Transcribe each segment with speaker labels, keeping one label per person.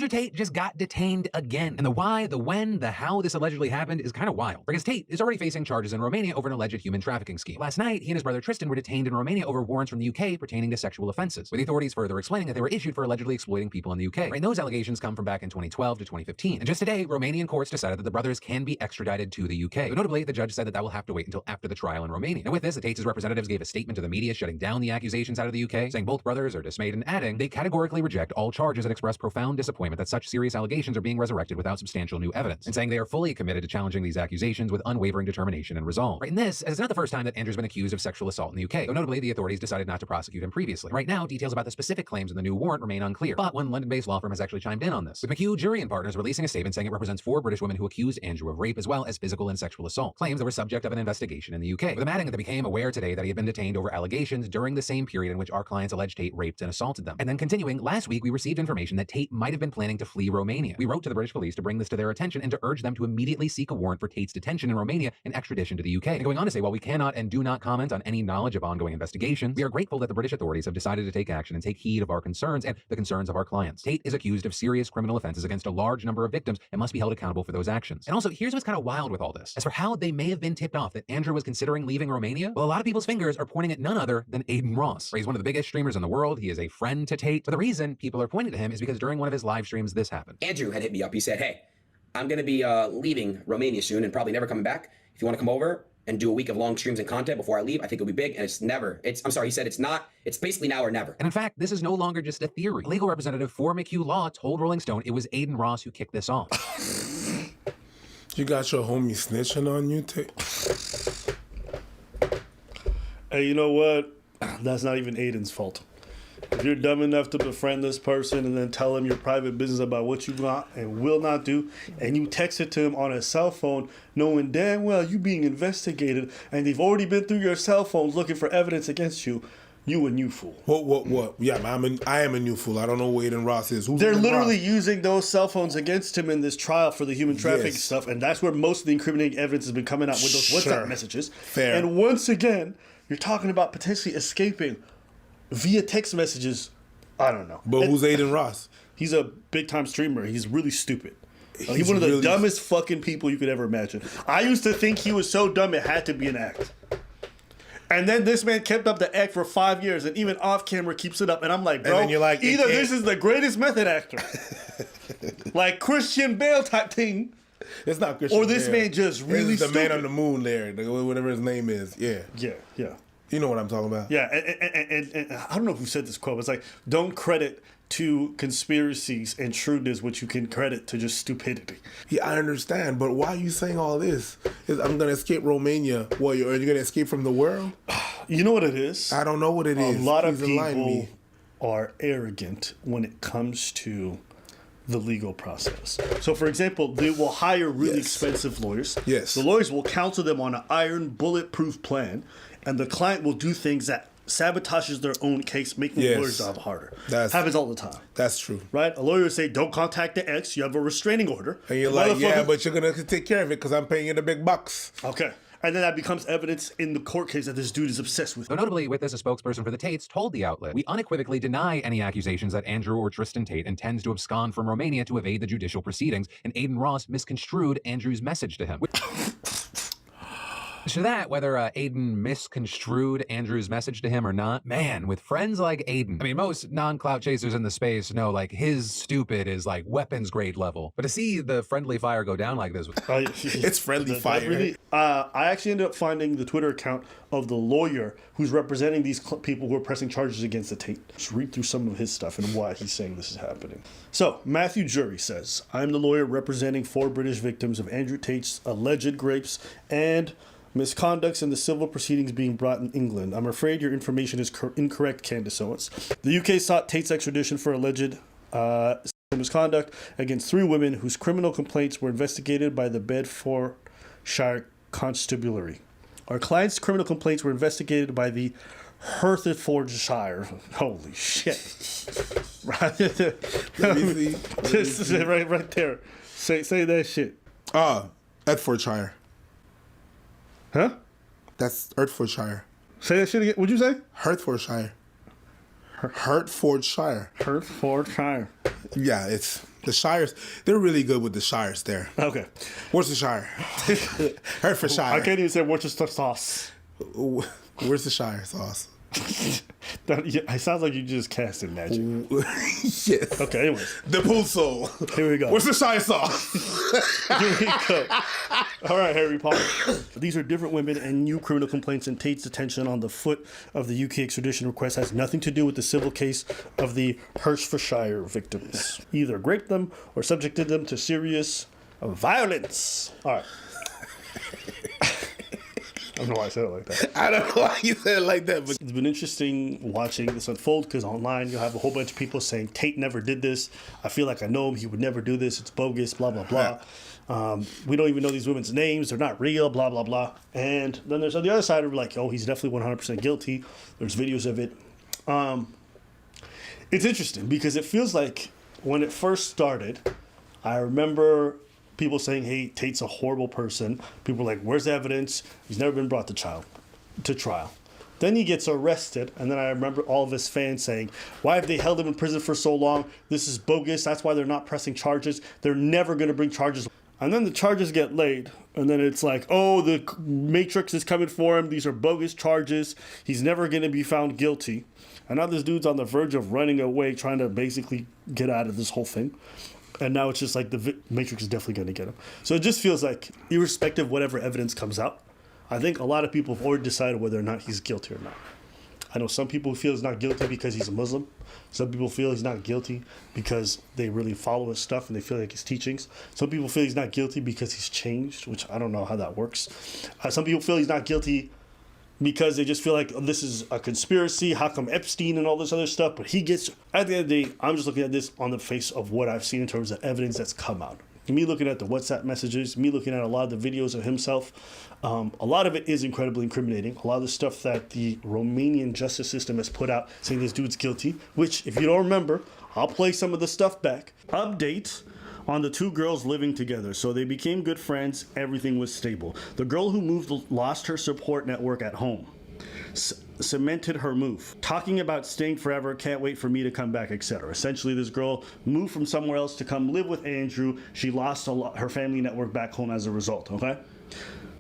Speaker 1: Andrew Tate just got detained again. And the why, the when, the how this allegedly happened is kind of wild. Because Tate is already facing charges in Romania over an alleged human trafficking scheme. Last night, he and his brother Tristan were detained in Romania over warrants from the UK pertaining to sexual offenses, with the authorities further explaining that they were issued for allegedly exploiting people in the UK. And those allegations come from back in 2012 to 2015. And just today, Romanian courts decided that the brothers can be extradited to the UK. But notably, the judge said that will have to wait until after the trial in Romania. And with this, the Tate's representatives gave a statement to the media shutting down the accusations out of the UK, saying both brothers are dismayed and adding they categorically reject all charges and express profound disappointment that such serious allegations are being resurrected without substantial new evidence, and saying they are fully committed to challenging these accusations with unwavering determination and resolve. Right in this, it's not the first time that Andrew's been accused of sexual assault in the UK, though notably the authorities decided not to prosecute him previously. Right now, details about the specific claims in the new warrant remain unclear, but one London-based law firm has actually chimed in on this, with McHugh Jury and Partners releasing a statement saying it represents 4 British women who accused Andrew of rape as well as physical and sexual assault, claims that were subject of an investigation in the UK, with them adding that they became aware today that he had been detained over allegations during the same period in which our clients alleged Tate raped and assaulted them. And then continuing, last week we received information that Tate might have been planning to flee Romania. We wrote to the British police to bring this to their attention and to urge them to immediately seek a warrant for Tate's detention in Romania and extradition to the UK. And going on to say, while we cannot and do not comment on any knowledge of ongoing investigations, we are grateful that the British authorities have decided to take action and take heed of our concerns and the concerns of our clients. Tate is accused of serious criminal offenses against a large number of victims and must be held accountable for those actions. And also, here's what's kind of wild with all this. As for how they may have been tipped off that Andrew was considering leaving Romania, well, a lot of people's fingers are pointing at none other than Adin Ross. He's one of the biggest streamers in the world. He is a friend to Tate. But the reason people are pointing to him is because during one of his live streams, this happened.
Speaker 2: Andrew had hit me up. He said, hey, I'm going to be leaving Romania soon and probably never coming back. If you want to come over and do a week of long streams and content before I leave, I think it'll be big. And I'm sorry, he said it's basically now or never.
Speaker 1: And in fact, this is no longer just a theory. A legal representative for McHugh Law told Rolling Stone it was Adin Ross who kicked this off.
Speaker 3: You got your homie snitching on you, Tate?
Speaker 4: Hey, you know what? That's not even Aiden's fault. If you're dumb enough to befriend this person and then tell him your private business about what you want and will not do, and you text it to him on a cell phone, knowing damn well you being investigated, and they've already been through your cell phones looking for evidence against you, you a new fool.
Speaker 3: What? Yeah, I am a new fool. I don't know who Adin Ross is.
Speaker 4: They're literally using those cell phones against him in this trial for the human trafficking stuff, and that's where most of the incriminating evidence has been coming out with those WhatsApp messages.
Speaker 3: Fair.
Speaker 4: And once again, you're talking about potentially escaping via text messages. I don't know.
Speaker 3: But who's Adin Ross?
Speaker 4: He's a big-time streamer. He's really stupid. He's one of the dumbest fucking people you could ever imagine. I used to think he was so dumb it had to be an act. And then this man kept up the act for 5 years, and even off camera keeps it up. And I'm like, bro,
Speaker 3: you're like,
Speaker 4: either this is the greatest method actor, like Christian Bale type thing,
Speaker 3: it's not Christian
Speaker 4: or this
Speaker 3: Bale.
Speaker 4: man just really
Speaker 3: the
Speaker 4: stupid.
Speaker 3: man on the moon there, whatever his name is. Yeah. You know what I'm talking about.
Speaker 4: Yeah, and I don't know who said this quote. It's like, don't credit to conspiracies and shrewdness what you can credit to just stupidity.
Speaker 3: Yeah, I understand, but why are you saying all this? I'm going to escape Romania. What, are you going to escape from the world?
Speaker 4: You know what it is?
Speaker 3: I don't know what it is.
Speaker 4: A lot of people are arrogant when it comes to the legal process. So, for example, they will hire really expensive lawyers.
Speaker 3: Yes.
Speaker 4: The lawyers will counsel them on an iron, bulletproof plan, and the client will do things that sabotages their own case, making the lawyer's job harder. Happens all the time.
Speaker 3: That's true.
Speaker 4: Right? A lawyer will say, don't contact the ex, you have a restraining order.
Speaker 3: And you're like, yeah, but you're going to take care of it because I'm paying you the big bucks.
Speaker 4: Okay. And then that becomes evidence in the court case that this dude is obsessed with.
Speaker 1: So notably, with this, a spokesperson for the Tates told the outlet, we unequivocally deny any accusations that Andrew or Tristan Tate intends to abscond from Romania to evade the judicial proceedings, and Adin Ross misconstrued Andrew's message to him. To that, whether Adin misconstrued Andrew's message to him or not, man, with friends like Adin, I mean, most non-clout chasers in the space know, like, his stupid is, like, weapons grade level. But to see the friendly fire go down like this...
Speaker 3: it's friendly fire.
Speaker 4: Really, I actually ended up finding the Twitter account of the lawyer who's representing these people who are pressing charges against the Tate. Just read through some of his stuff and why he's saying this is happening. So, Matthew Jury says, I'm the lawyer representing 4 British victims of Andrew Tate's alleged rapes and misconducts in the civil proceedings being brought in England. I'm afraid your information is incorrect, Candace Owens. The UK sought Tate's extradition for alleged misconduct against 3 women whose criminal complaints were investigated by the Bedfordshire Constabulary. Our client's criminal complaints were investigated by the Hertfordshire. Holy shit. Right there. right there. Say that shit.
Speaker 3: Bedfordshire.
Speaker 4: Huh?
Speaker 3: That's Hertfordshire.
Speaker 4: Say that shit again. What'd you say?
Speaker 3: Hertfordshire. Hertfordshire.
Speaker 4: Hertfordshire.
Speaker 3: Yeah, it's The Shires, they're really good with the Shires there.
Speaker 4: Okay.
Speaker 3: Worcestershire. Hertfordshire.
Speaker 4: I can't even say Worcester sauce.
Speaker 3: Where's the Shire sauce?
Speaker 4: It sounds like you just casted magic.
Speaker 3: Yes.
Speaker 4: Okay, anyways.
Speaker 3: The Pulso.
Speaker 4: Here we go.
Speaker 3: Where's the Shire sauce?
Speaker 4: Here we go. All right, Harry Potter. These are different women and new criminal complaints, and Tate's detention on the foot of the UK extradition request has nothing to do with the civil case of the Hertfordshire victims. Either raped them or subjected them to serious violence. All right. I don't know why I said it like that.
Speaker 3: I don't know why you said it like that, but
Speaker 4: It's been interesting watching this unfold because online you'll have a whole bunch of people saying Tate never did this. I feel like I know him. He would never do this. It's bogus, blah, blah, blah. We don't even know these women's names. They're not real, blah, blah, blah. And then there's on the other side of like, oh, he's definitely 100% guilty. There's videos of it. It's interesting because it feels like when it first started, I remember people saying, hey, Tate's a horrible person. People are like, where's the evidence? He's never been brought to trial. Then he gets arrested, and then I remember all of his fans saying, why have they held him in prison for so long? This is bogus. That's why they're not pressing charges. They're never going to bring charges. And then the charges get laid, and then it's like, oh, the Matrix is coming for him. These are bogus charges. He's never going to be found guilty. And now this dude's on the verge of running away, trying to basically get out of this whole thing. And now it's just like the Matrix is definitely going to get him. So it just feels like, irrespective of whatever evidence comes out, I think a lot of people have already decided whether or not he's guilty or not. I know some people feel he's not guilty because he's a Muslim. Some people feel he's not guilty because they really follow his stuff and they feel like his teachings. Some people feel he's not guilty because he's changed, which I don't know how that works. Some people feel he's not guilty because they just feel like, oh, this is a conspiracy. How come Epstein and all this other stuff? But he gets, at the end of the day, I'm just looking at this on the face of what I've seen in terms of evidence that's come out. Me looking at the WhatsApp messages, me looking at a lot of the videos of himself, a lot of it is incredibly incriminating. A lot of the stuff that the Romanian justice system has put out saying this dude's guilty, which, if you don't remember, I'll play some of the stuff back. Update on the two girls living together. So they became good friends. Everything was stable. The girl who moved lost her support network at home. Cemented her move. Talking about staying forever, can't wait for me to come back, etc. Essentially, this girl moved from somewhere else to come live with Andrew. She lost her family network back home as a result, okay?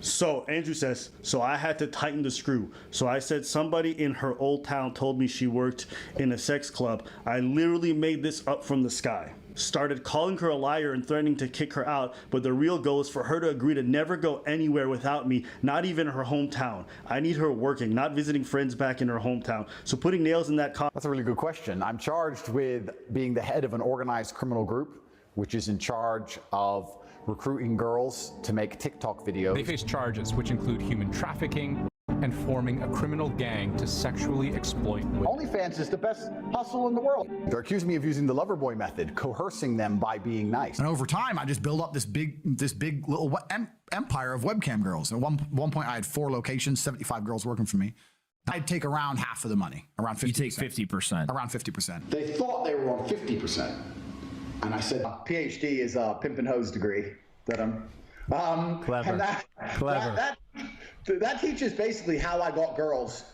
Speaker 4: So Andrew says, so I had to tighten the screw. So I said somebody in her old town told me she worked in a sex club. I literally made this up from the sky. Started calling her a liar and threatening to kick her out, but the real goal is for her to agree to never go anywhere without me, not even her hometown. I need her working, not visiting friends back in her hometown. So putting nails in that
Speaker 5: That's a really good question. I'm charged with being the head of an organized criminal group, which is in charge of recruiting girls to make TikTok videos.
Speaker 6: They face charges which include human trafficking and forming a criminal gang to sexually exploit women.
Speaker 5: OnlyFans is the best hustle in the world. They're accusing me of using the Loverboy method, coercing them by being nice.
Speaker 7: And over time, I just built up this big little empire of webcam girls. At one point, I had 4 locations, 75 girls working for me. I'd take around half of the money, around 50%.
Speaker 8: You take 50%.
Speaker 7: Around 50%.
Speaker 5: They thought they were on 50%. And I said, PhD is a pimp and hose degree that I'm...
Speaker 8: Clever.
Speaker 5: And
Speaker 8: Clever.
Speaker 5: That teaches basically how I got girls,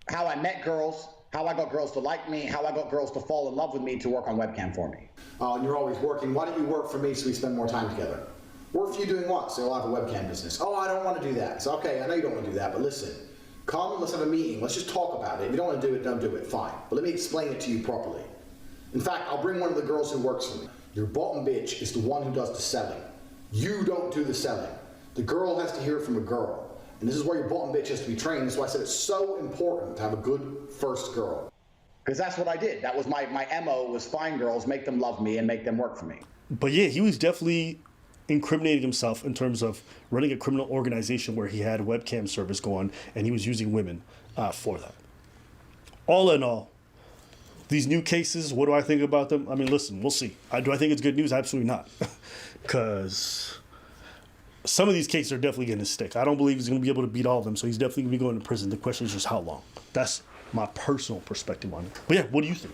Speaker 5: how I met girls, how I got girls to like me, how I got girls to fall in love with me to work on webcam for me. And you're always working. Why don't you work for me so we spend more time together? Work for you doing what? So I'll have a webcam business. Oh, I don't want to do that. So, okay, I know you don't want to do that, but listen, come, let's have a meeting. Let's just talk about it. If you don't want to do it, don't do it. Fine. But let me explain it to you properly. In fact, I'll bring one of the girls who works for me. Your bottom bitch is the one who does the selling. You don't do the selling. The girl has to hear it from a girl. And this is where your bottom bitch has to be trained. That's why I said it's so important to have a good first girl. Because that's what I did. That was my MO, was find girls, make them love me, and make them work for me.
Speaker 4: But yeah, he was definitely incriminating himself in terms of running a criminal organization where he had a webcam service going and he was using women for that. All in all, these new cases, what do I think about them? I mean, listen, we'll see. Do I think it's good news? Absolutely not. Because some of these cases are definitely going to stick. I don't believe he's going to be able to beat all of them, so he's definitely going to be going to prison. The question is just how long. That's my personal perspective on it. But yeah, what do you think?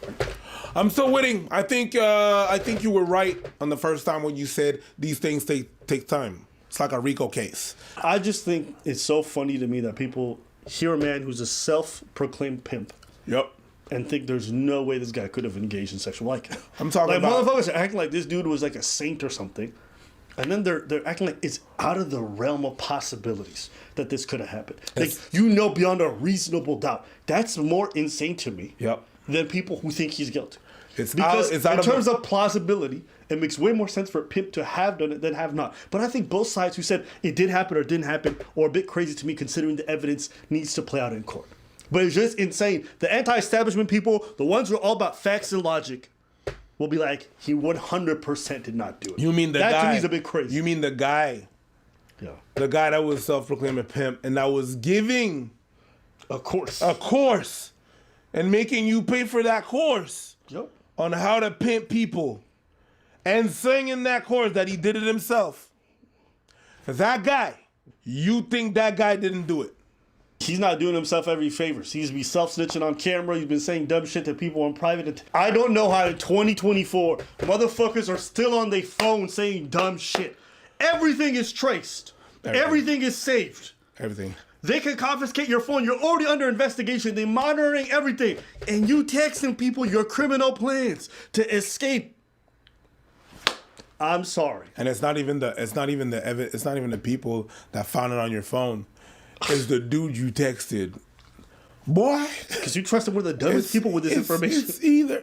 Speaker 3: I'm still waiting. I think you were right on the first time when you said these things take time. It's like a RICO case.
Speaker 4: I just think it's so funny to me that people hear a man who's a self-proclaimed pimp.
Speaker 3: Yep.
Speaker 4: and think there's no way this guy could have engaged in sexual like.
Speaker 3: I'm talking
Speaker 4: like
Speaker 3: about
Speaker 4: motherfuckers are acting like this dude was like a saint or something, and then they're acting like it's out of the realm of possibilities that this could have happened. Like beyond a reasonable doubt. That's more insane to me.
Speaker 3: Yep.
Speaker 4: Than people who think he's guilty.
Speaker 3: It's
Speaker 4: because
Speaker 3: out
Speaker 4: in
Speaker 3: of
Speaker 4: terms of plausibility, it makes way more sense for Pimp to have done it than have not. But I think both sides who said it did happen or didn't happen are a bit crazy to me considering the evidence needs to play out in court. But it's just insane. The anti-establishment people, the ones who are all about facts and logic, will be like, he 100% did not do it.
Speaker 3: You mean
Speaker 4: that to me is a bit crazy.
Speaker 3: You mean the guy?
Speaker 4: Yeah.
Speaker 3: The guy that was self-proclaimed a pimp and that was giving
Speaker 4: a course.
Speaker 3: And making you pay for that course on how to pimp people. And saying in that course that he did it himself. That guy, you think that guy didn't do it?
Speaker 4: He's not doing himself every favor. He's been self-snitching on camera. He's been saying dumb shit to people in private. I don't know how in 2024 motherfuckers are still on their phone saying dumb shit. Everything is traced. Everything is saved.
Speaker 3: Everything.
Speaker 4: They can confiscate your phone. You're already under investigation. They're monitoring everything. And you texting people your criminal plans to escape. I'm sorry.
Speaker 3: And it's not even the people that found it on your phone. It's the dude you texted. Boy.
Speaker 4: Because you trust them with the dumbest people with this information.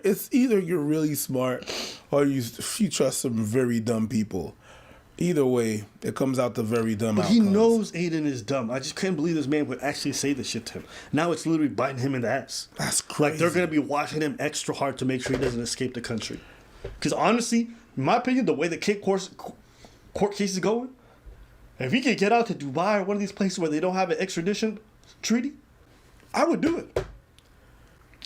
Speaker 3: It's either you're really smart or you trust some very dumb people. Either way, it comes out the very dumb outcomes.
Speaker 4: He knows Adin is dumb. I just can't believe this man would actually say this shit to him. Now it's literally biting him in the ass.
Speaker 3: That's crazy.
Speaker 4: Like they're going to be watching him extra hard to make sure he doesn't escape the country. Because honestly, in my opinion, the way the court case is going, if he could get out to Dubai or one of these places where they don't have an extradition treaty, I would do it.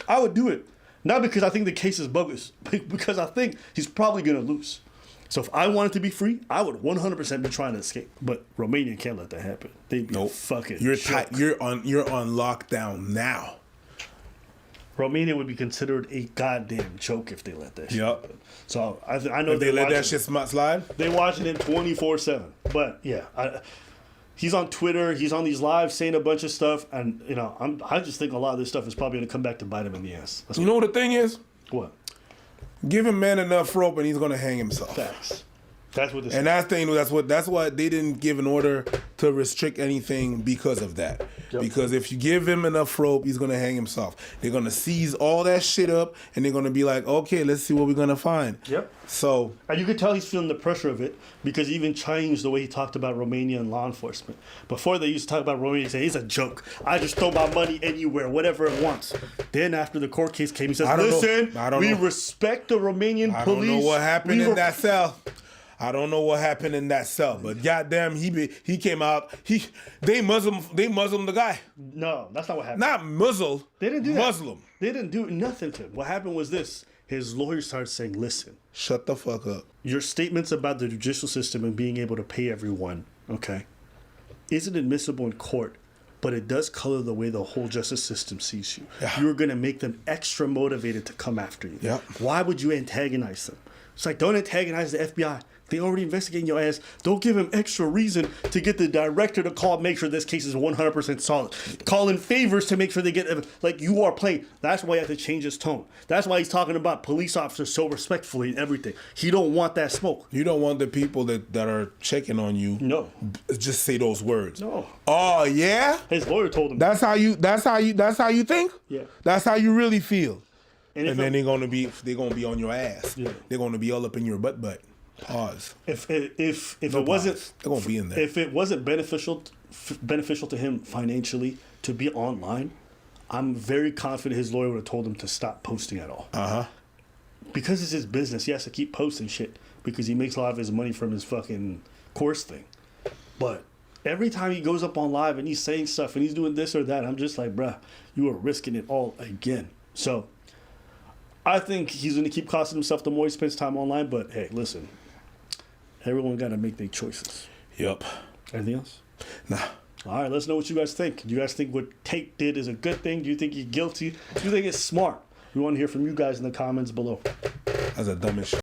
Speaker 4: I would do it. Not because I think the case is bogus, because I think he's probably going to lose. So if I wanted to be free, I would 100% be trying to escape. But Romania can't let that happen. They'd be fucking
Speaker 3: You're on lockdown now.
Speaker 4: Romania would be considered a goddamn joke if they let that shit happen. So I know
Speaker 3: if they let that shit slide.
Speaker 4: They watching it 24/7. But yeah, he's on Twitter. He's on these lives saying a bunch of stuff, and I just think a lot of this stuff is probably going to come back to bite him in the ass.
Speaker 3: You know what the thing is?
Speaker 4: What?
Speaker 3: Give a man enough rope and he's gonna hang himself.
Speaker 4: Facts. That's what this.
Speaker 3: And that's why they didn't give an order to restrict anything because of that. Yep. Because if you give him enough rope, he's gonna hang himself. They're gonna seize all that shit up and they're gonna be like, okay, let's see what we're gonna find.
Speaker 4: Yep.
Speaker 3: So
Speaker 4: and you could tell he's feeling the pressure of it because he even changed the way he talked about Romania and law enforcement. Before they used to talk about Romania, he said it's a joke. I just throw my money anywhere, whatever it wants. Then after the court case came, he says, listen, we respect the Romanian police.
Speaker 3: I don't know what happened in that cell. I don't know what happened in that cell, but goddamn, he came out. They Muslim the guy.
Speaker 4: No, that's not what happened.
Speaker 3: Not Muslim.
Speaker 4: They didn't do
Speaker 3: Muslim.
Speaker 4: That. They didn't do nothing to him. What happened was this: his lawyer started saying, "Listen,
Speaker 3: shut the fuck up.
Speaker 4: Your statements about the judicial system and being able to pay everyone, okay, isn't admissible in court." But it does color the way the whole justice system sees you. Yeah. You're going to make them extra motivated to come after you.
Speaker 3: Yeah.
Speaker 4: Why would you antagonize them? It's like, don't antagonize the FBI. They already investigating your ass. Don't give him extra reason to get the director to call, make sure this case is 100% solid. Call in favors to make sure they get, like you are playing. That's why you have to change his tone. That's why he's talking about police officers so respectfully and everything. He don't want that smoke.
Speaker 3: You don't want the people that are checking on you.
Speaker 4: No.
Speaker 3: Just say those words.
Speaker 4: No.
Speaker 3: Oh yeah?
Speaker 4: His lawyer told him.
Speaker 3: That's how you think?
Speaker 4: Yeah.
Speaker 3: That's how you really feel.
Speaker 4: And
Speaker 3: then they're gonna be on your ass.
Speaker 4: Yeah.
Speaker 3: They're gonna be all up in your butt. Pause.
Speaker 4: If it wasn't,
Speaker 3: they're gonna be in there.
Speaker 4: If it wasn't beneficial to him financially to be online, I'm very confident his lawyer would have told him to stop posting at all. Because it's his business, he has to keep posting shit because he makes a lot of his money from his fucking course thing. But every time he goes up on live and he's saying stuff and he's doing this or that, I'm just like, bruh, you are risking it all again. So I think he's going to keep costing himself the more he spends time online. But hey, listen, everyone got to make their choices.
Speaker 3: Yep.
Speaker 4: Anything else?
Speaker 3: Nah.
Speaker 4: All right, let's know what you guys think. Do you guys think what Tate did is a good thing? Do you think he's guilty? Do you think it's smart? We want to hear from you guys in the comments below.
Speaker 3: That's a dumbest shit.